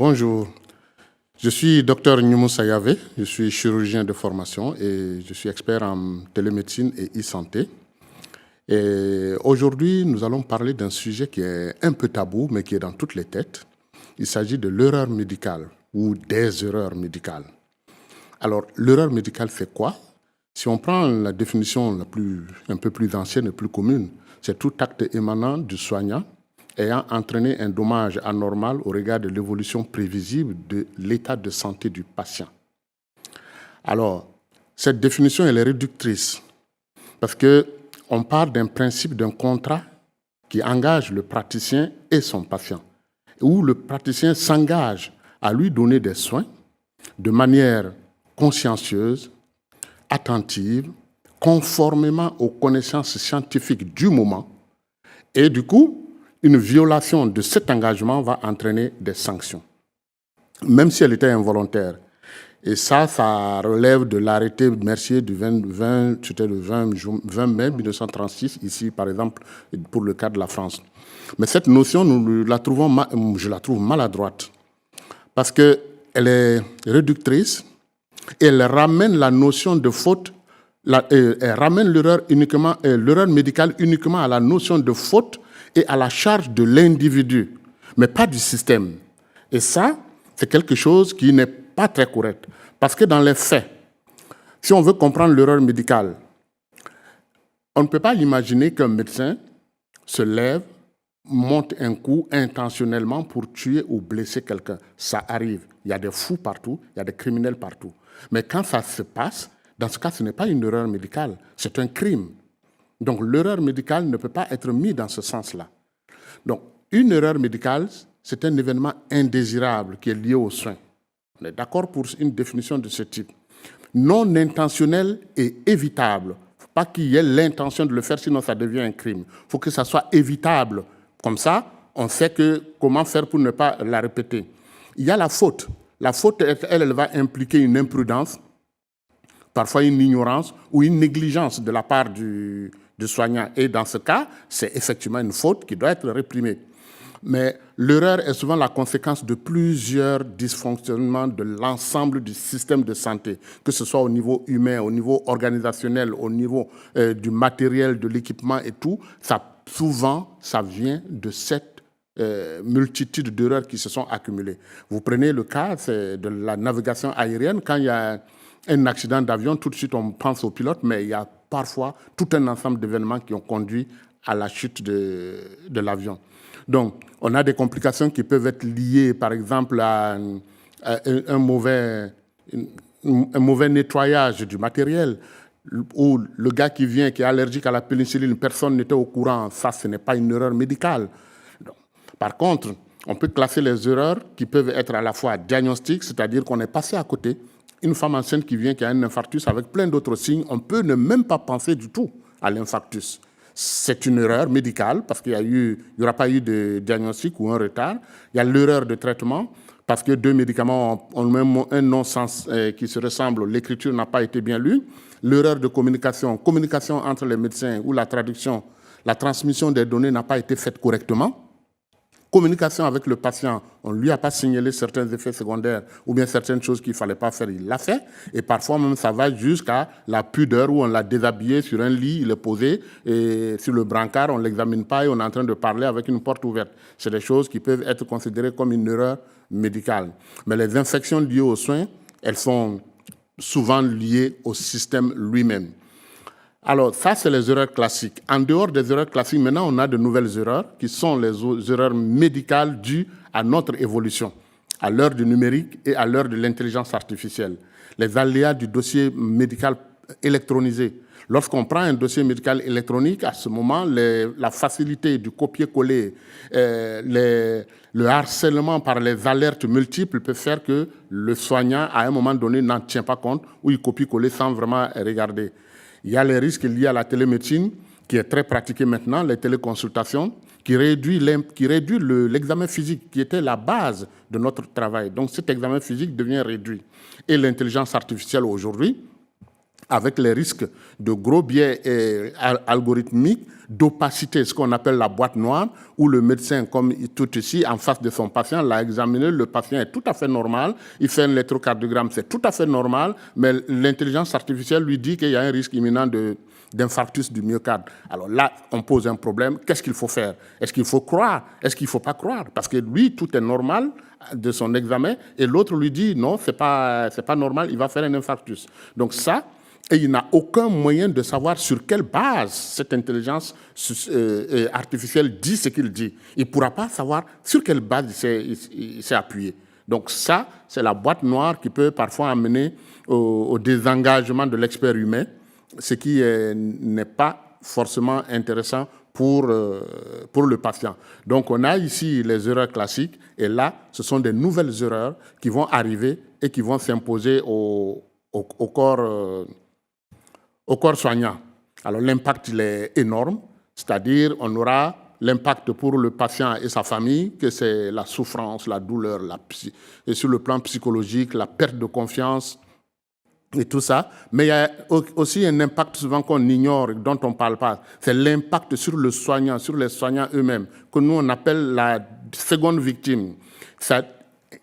Bonjour, je suis Dr Nyumu Sayave, je suis chirurgien de formation et je suis expert en télémédecine et e-santé. Et aujourd'hui, nous allons parler d'un sujet qui est un peu tabou, mais qui est dans toutes les têtes. Il s'agit de l'erreur médicale ou des erreurs médicales. Alors, l'erreur médicale, c'est quoi? Si on prend la définition un peu plus ancienne et plus commune, c'est tout acte émanant du soignant ayant entraîné un dommage anormal au regard de l'évolution prévisible de l'état de santé du patient. Alors, cette définition, elle est réductrice parce qu'on part d'un principe d'un contrat qui engage le praticien et son patient, où le praticien s'engage à lui donner des soins de manière consciencieuse, attentive, conformément aux connaissances scientifiques du moment. Et du coup, une violation de cet engagement va entraîner des sanctions, même si elle était involontaire. Et ça relève de l'arrêté Mercier du 20 mai 1936, ici par exemple, pour le cas de la France. Mais cette notion, je la trouve maladroite, parce qu'elle est réductrice et elle ramène la notion de faute, elle ramène l'erreur médicale uniquement à la notion de faute et à la charge de l'individu, mais pas du système. Et ça, c'est quelque chose qui n'est pas très correct. Parce que dans les faits, si on veut comprendre l'erreur médicale, on ne peut pas imaginer qu'un médecin se lève, monte un coup intentionnellement pour tuer ou blesser quelqu'un. Ça arrive. Il y a des fous partout, il y a des criminels partout. Mais quand ça se passe, dans ce cas, ce n'est pas une erreur médicale, c'est un crime. Donc, l'erreur médicale ne peut pas être mise dans ce sens-là. Donc, une erreur médicale, c'est un événement indésirable qui est lié aux soins. On est d'accord pour une définition de ce type. Non intentionnel et évitable. Il ne faut pas qu'il y ait l'intention de le faire, sinon ça devient un crime. Il faut que ça soit évitable. Comme ça, on sait comment faire pour ne pas la répéter. Il y a la faute. La faute, elle va impliquer une imprudence, parfois une ignorance ou une négligence de la part du soignant. Et dans ce cas, c'est effectivement une faute qui doit être réprimée. Mais l'erreur est souvent la conséquence de plusieurs dysfonctionnements de l'ensemble du système de santé, que ce soit au niveau humain, au niveau organisationnel, au niveau du matériel, de l'équipement et tout. Souvent, ça vient de cette multitude d'erreurs qui se sont accumulées. Vous prenez le cas de la navigation aérienne. Quand il y a un accident d'avion, tout de suite on pense au pilote, mais il y a parfois tout un ensemble d'événements qui ont conduit à la chute de l'avion. Donc, on a des complications qui peuvent être liées, par exemple, à un mauvais nettoyage du matériel, ou le gars qui vient, qui est allergique à la pénicilline, personne n'était au courant. Ça, ce n'est pas une erreur médicale. Donc, par contre, on peut classer les erreurs qui peuvent être à la fois diagnostiques, c'est-à-dire qu'on est passé à côté. Une femme enceinte qui vient, qui a un infarctus avec plein d'autres signes, on peut ne même pas penser du tout à l'infarctus. C'est une erreur médicale parce qu'il n'y aura pas eu de diagnostic ou un retard. Il y a l'erreur de traitement parce que deux médicaments ont même un non-sens qui se ressemble. L'écriture n'a pas été bien lue. L'erreur de communication entre les médecins ou la traduction, la transmission des données n'a pas été faite correctement. Communication avec le patient, on ne lui a pas signalé certains effets secondaires ou bien certaines choses qu'il ne fallait pas faire, il l'a fait. Et parfois même, ça va jusqu'à la pudeur où on l'a déshabillé sur un lit, il est posé, et sur le brancard, on ne l'examine pas et on est en train de parler avec une porte ouverte. C'est des choses qui peuvent être considérées comme une erreur médicale. Mais les infections liées aux soins, elles sont souvent liées au système lui-même. Alors, ça, c'est les erreurs classiques. En dehors des erreurs classiques, maintenant, on a de nouvelles erreurs qui sont les erreurs médicales dues à notre évolution, à l'heure du numérique et à l'heure de l'intelligence artificielle. Les aléas du dossier médical électronisé. Lorsqu'on prend un dossier médical électronique, à ce moment, la facilité du copier-coller, le harcèlement par les alertes multiples peut faire que le soignant, à un moment donné, n'en tient pas compte ou il copie-coller sans vraiment regarder. Il y a les risques liés à la télémédecine, qui est très pratiquée maintenant, les téléconsultations, qui réduit l'examen physique, qui était la base de notre travail. Donc cet examen physique devient réduit. Et l'intelligence artificielle aujourd'hui avec les risques de gros biais algorithmiques, d'opacité, ce qu'on appelle la boîte noire, où le médecin, comme tout ici, en face de son patient, l'a examiné, le patient est tout à fait normal, il fait un électrocardiogramme, c'est tout à fait normal, mais l'intelligence artificielle lui dit qu'il y a un risque imminent d'infarctus du myocarde. Alors là, on pose un problème, qu'est-ce qu'il faut faire? Est-ce qu'il faut croire? Est-ce qu'il ne faut pas croire? Parce que lui, tout est normal de son examen, et l'autre lui dit, non, c'est pas normal, il va faire un infarctus. Donc ça, et il n'a aucun moyen de savoir sur quelle base cette intelligence artificielle dit ce qu'il dit. Il ne pourra pas savoir sur quelle base il s'est appuyé. Donc ça, c'est la boîte noire qui peut parfois amener au désengagement de l'expert humain, ce qui n'est pas forcément intéressant pour le patient. Donc on a ici les erreurs classiques, et là, ce sont des nouvelles erreurs qui vont arriver et qui vont s'imposer au corps soignant. Alors l'impact il est énorme, c'est-à-dire on aura l'impact pour le patient et sa famille, que c'est la souffrance, la douleur, et sur le plan psychologique, la perte de confiance et tout ça. Mais il y a aussi un impact souvent qu'on ignore, dont on ne parle pas. C'est l'impact sur le soignant, sur les soignants eux-mêmes, que nous on appelle la seconde victime.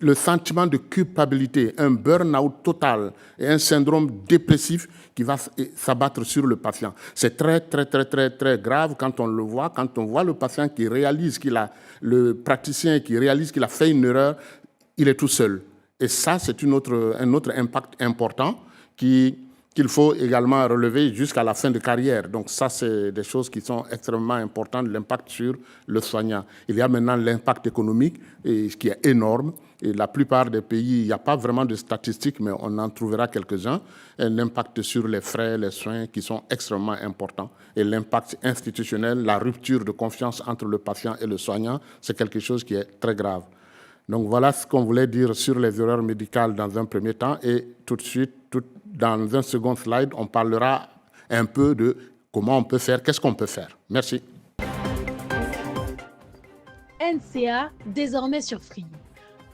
Le sentiment de culpabilité, un burn-out total et un syndrome dépressif qui va s'abattre sur le patient. C'est très, très, très, très, très grave quand on le voit, quand on voit le patient qui réalise le praticien qui réalise qu'il a fait une erreur, il est tout seul. Et ça, c'est un autre impact important qu'il faut également relever jusqu'à la fin de carrière. Donc ça, c'est des choses qui sont extrêmement importantes, l'impact sur le soignant. Il y a maintenant l'impact économique, qui est énorme. Et la plupart des pays, il n'y a pas vraiment de statistiques, mais on en trouvera quelques-uns. L'impact sur les frais, les soins, qui sont extrêmement importants. Et l'impact institutionnel, la rupture de confiance entre le patient et le soignant, c'est quelque chose qui est très grave. Donc voilà ce qu'on voulait dire sur les erreurs médicales dans un premier temps. Et tout de suite, dans un second slide, on parlera un peu de comment on peut faire, qu'est-ce qu'on peut faire. Merci. NCA, désormais sur Free.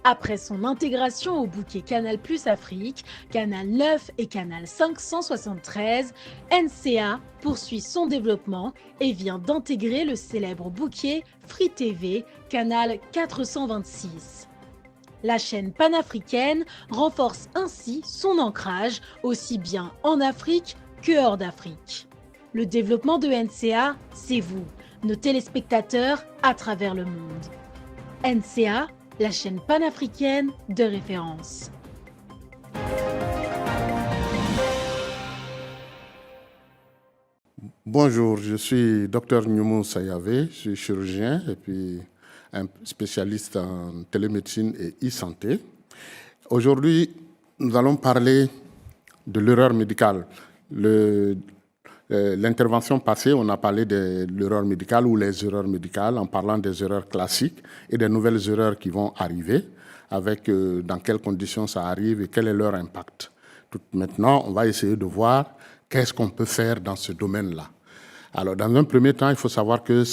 Après son intégration au bouquet Canal+ Afrique, Canal 9 et Canal 573, NCA poursuit son développement et vient d'intégrer le célèbre bouquet Free TV, Canal 426. La chaîne panafricaine renforce ainsi son ancrage aussi bien en Afrique que hors d'Afrique. Le développement de NCA, c'est vous, nos téléspectateurs à travers le monde. NCA, la chaîne panafricaine de référence. Bonjour, je suis Dr Nyumu Sayave, je suis chirurgien et puis un spécialiste en télémédecine et e-santé. Aujourd'hui, nous allons parler de l'erreur médicale. L'intervention passée, on a parlé de l'erreur médicale ou les erreurs médicales en parlant des erreurs classiques et des nouvelles erreurs qui vont arriver, avec dans quelles conditions ça arrive et quel est leur impact. Maintenant, on va essayer de voir qu'est-ce qu'on peut faire dans ce domaine-là. Alors, dans un premier temps, il faut savoir qu'il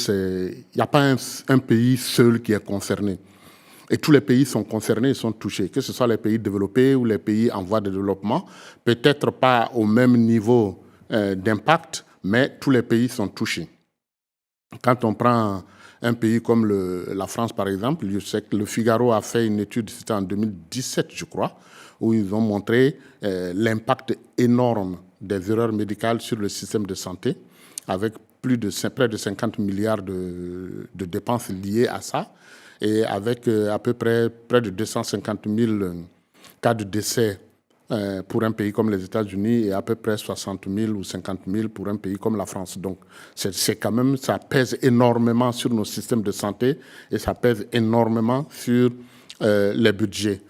n'y a pas un pays seul qui est concerné. Et tous les pays sont concernés et sont touchés, que ce soit les pays développés ou les pays en voie de développement, peut-être pas au même niveau d'impact, mais tous les pays sont touchés. Quand on prend un pays comme la France, par exemple, je sais que le Figaro a fait une étude, c'était en 2017, je crois, où ils ont montré l'impact énorme des erreurs médicales sur le système de santé, avec près de 50 milliards de dépenses liées à ça, et avec à peu près de 250 000 cas de décès pour un pays comme les États-Unis et à peu près 60 000 ou 50 000 pour un pays comme la France. Donc, c'est quand même, ça pèse énormément sur nos systèmes de santé et ça pèse énormément sur les budgets.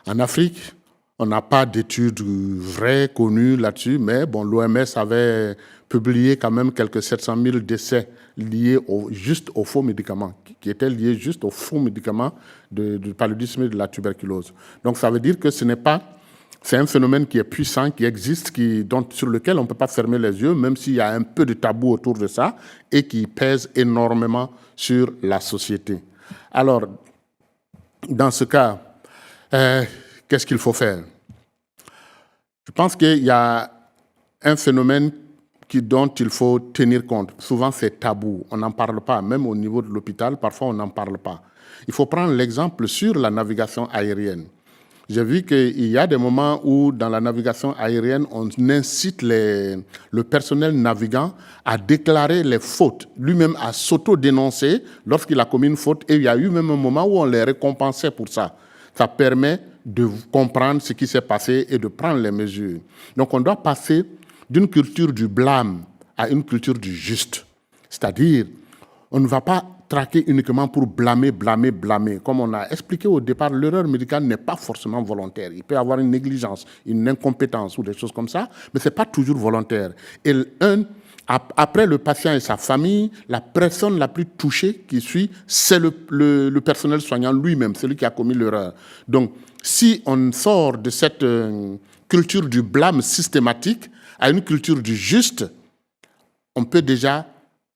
En Afrique, on n'a pas d'études vraies, connues là-dessus, mais bon, l'OMS avait publié quand même quelques 700 000 décès liés juste aux faux médicaments, qui étaient liés juste aux faux médicaments du paludisme et de la tuberculose. Donc, ça veut dire que c'est un phénomène qui est puissant, qui existe, sur lequel on ne peut pas fermer les yeux, même s'il y a un peu de tabou autour de ça, et qui pèse énormément sur la société. Alors, dans ce cas, qu'est-ce qu'il faut faire? Je pense qu'il y a un phénomène dont il faut tenir compte. Souvent, c'est tabou. On n'en parle pas. Même au niveau de l'hôpital, parfois, on n'en parle pas. Il faut prendre l'exemple sur la navigation aérienne. J'ai vu qu'il y a des moments où, dans la navigation aérienne, on incite le personnel navigant à déclarer les fautes, lui-même à s'auto-dénoncer lorsqu'il a commis une faute. Et il y a eu même un moment où on les récompensait pour ça. Ça permet de comprendre ce qui s'est passé et de prendre les mesures. Donc, on doit passer d'une culture du blâme à une culture du juste. C'est-à-dire, on ne va pas traquer uniquement pour blâmer. Comme on a expliqué au départ, l'erreur médicale n'est pas forcément volontaire. Il peut y avoir une négligence, une incompétence ou des choses comme ça, mais ce n'est pas toujours volontaire. Et après le patient et sa famille, la personne la plus touchée qui suit, c'est le personnel soignant lui-même, celui qui a commis l'erreur. Donc, si on sort de cette culture du blâme systématique à une culture du juste, on peut déjà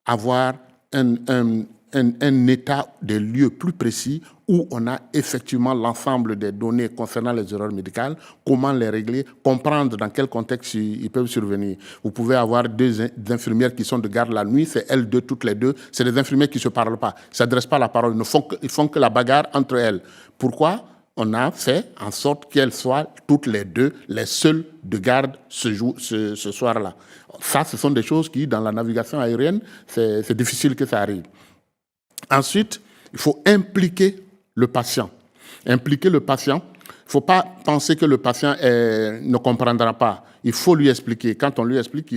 avoir un état des lieux plus précis où on a effectivement l'ensemble des données concernant les erreurs médicales, comment les régler, comprendre dans quel contexte ils peuvent survenir. Vous pouvez avoir deux infirmières qui sont de garde la nuit, c'est elles deux, toutes les deux, c'est des infirmières qui ne se parlent pas, ils ne s'adressent pas la parole, ils font que la bagarre entre elles. Pourquoi ? On a fait en sorte qu'elles soient toutes les deux les seules de garde ce soir-là. Ça, ce sont des choses qui, dans la navigation aérienne, c'est difficile que ça arrive. Ensuite, il faut impliquer le patient. Impliquer le patient, il ne faut pas penser que le patient ne comprendra pas. Il faut lui expliquer. Quand on lui explique,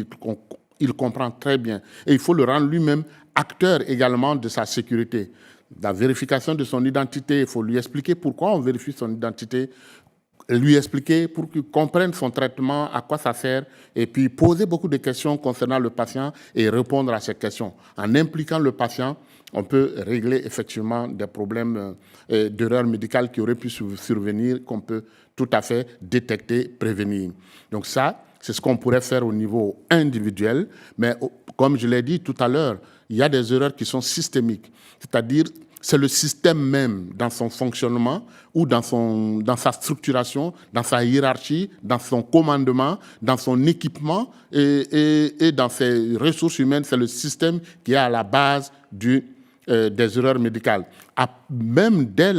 il comprend très bien. Et il faut le rendre lui-même acteur également de sa sécurité. La vérification de son identité, il faut lui expliquer pourquoi on vérifie son identité, lui expliquer pour qu'il comprenne son traitement, à quoi ça sert, et puis poser beaucoup de questions concernant le patient et répondre à ces questions. En impliquant le patient, on peut régler effectivement des problèmes d'erreurs médicales qui auraient pu survenir, qu'on peut tout à fait détecter, prévenir. Donc ça, c'est ce qu'on pourrait faire au niveau individuel, mais comme je l'ai dit tout à l'heure, il y a des erreurs qui sont systémiques, c'est-à-dire c'est le système même dans son fonctionnement ou dans sa structuration, dans sa hiérarchie, dans son commandement, dans son équipement et dans ses ressources humaines. C'est le système qui est à la base des erreurs médicales. Même dès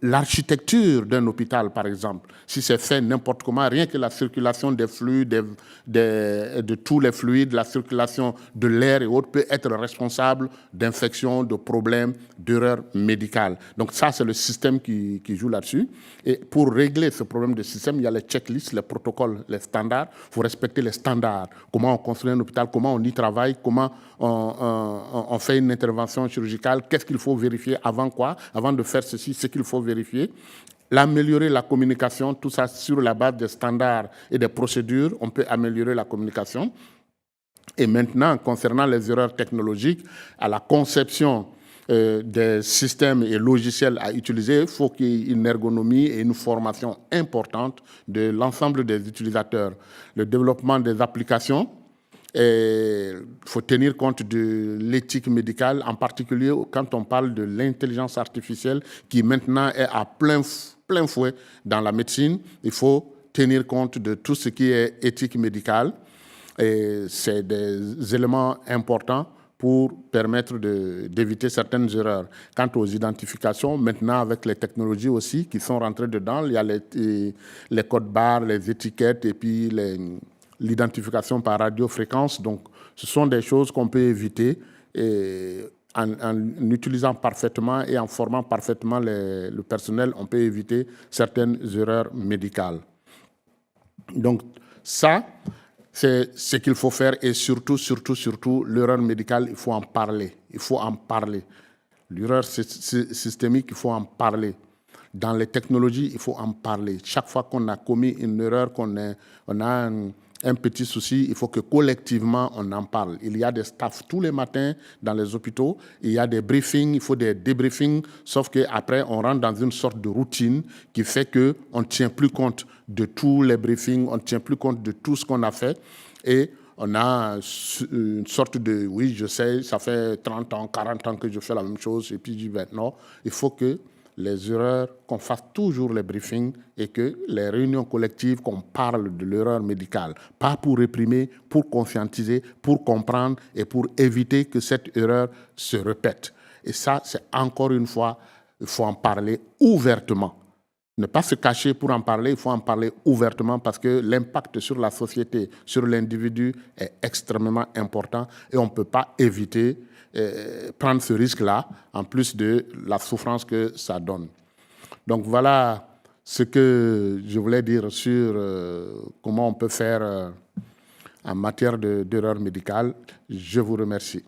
l'architecture d'un hôpital, par exemple, si c'est fait n'importe comment, rien que la circulation des flux, de tous les fluides, la circulation de l'air et autres peut être responsable d'infections, de problèmes, d'erreurs médicales. Donc ça, c'est le système qui joue là-dessus. Et pour régler ce problème de système, il y a les checklists, les protocoles, les standards. Il faut respecter les standards. Comment on construit un hôpital, comment on y travaille, comment on fait une intervention chirurgicale, qu'est-ce qu'il faut vérifier avant quoi, avant de faire ceci, ce qu'il faut vérifier. L'améliorer la communication, tout ça sur la base des standards et des procédures, on peut améliorer la communication. Et maintenant, concernant les erreurs technologiques, à la conception des systèmes et logiciels à utiliser, il faut qu'il y ait une ergonomie et une formation importante de l'ensemble des utilisateurs. Le développement des applications, il faut tenir compte de l'éthique médicale, en particulier quand on parle de l'intelligence artificielle qui maintenant est à plein fouet dans la médecine. Il faut tenir compte de tout ce qui est éthique médicale. Et c'est des éléments importants pour permettre d'éviter certaines erreurs. Quant aux identifications, maintenant avec les technologies aussi qui sont rentrées dedans, il y a les codes barres, les étiquettes et puis l'identification par radiofréquence. Donc, ce sont des choses qu'on peut éviter et en utilisant parfaitement et en formant parfaitement le personnel, on peut éviter certaines erreurs médicales. Donc, ça, c'est ce qu'il faut faire et surtout, l'erreur médicale, il faut en parler. Il faut en parler. L'erreur systémique, il faut en parler. Dans les technologies, il faut en parler. Chaque fois qu'on a commis une erreur, on a un petit souci, il faut que collectivement on en parle. Il y a des staffs tous les matins dans les hôpitaux, il y a des briefings, il faut des débriefings, sauf qu'après on rentre dans une sorte de routine qui fait qu'on ne tient plus compte de tous les briefings, on ne tient plus compte de tout ce qu'on a fait et on a une sorte de, oui je sais, ça fait 30 ans, 40 ans que je fais la même chose et puis je dis non, il faut que les erreurs, qu'on fasse toujours les briefings et que les réunions collectives, qu'on parle de l'erreur médicale, pas pour réprimer, pour conscientiser, pour comprendre et pour éviter que cette erreur se répète. Et ça, c'est encore une fois, il faut en parler ouvertement. Ne pas se cacher pour en parler, il faut en parler ouvertement parce que l'impact sur la société, sur l'individu est extrêmement important et on ne peut pas éviter prendre ce risque-là, en plus de la souffrance que ça donne. Donc voilà ce que je voulais dire sur comment on peut faire en matière d'erreur médicale. Je vous remercie.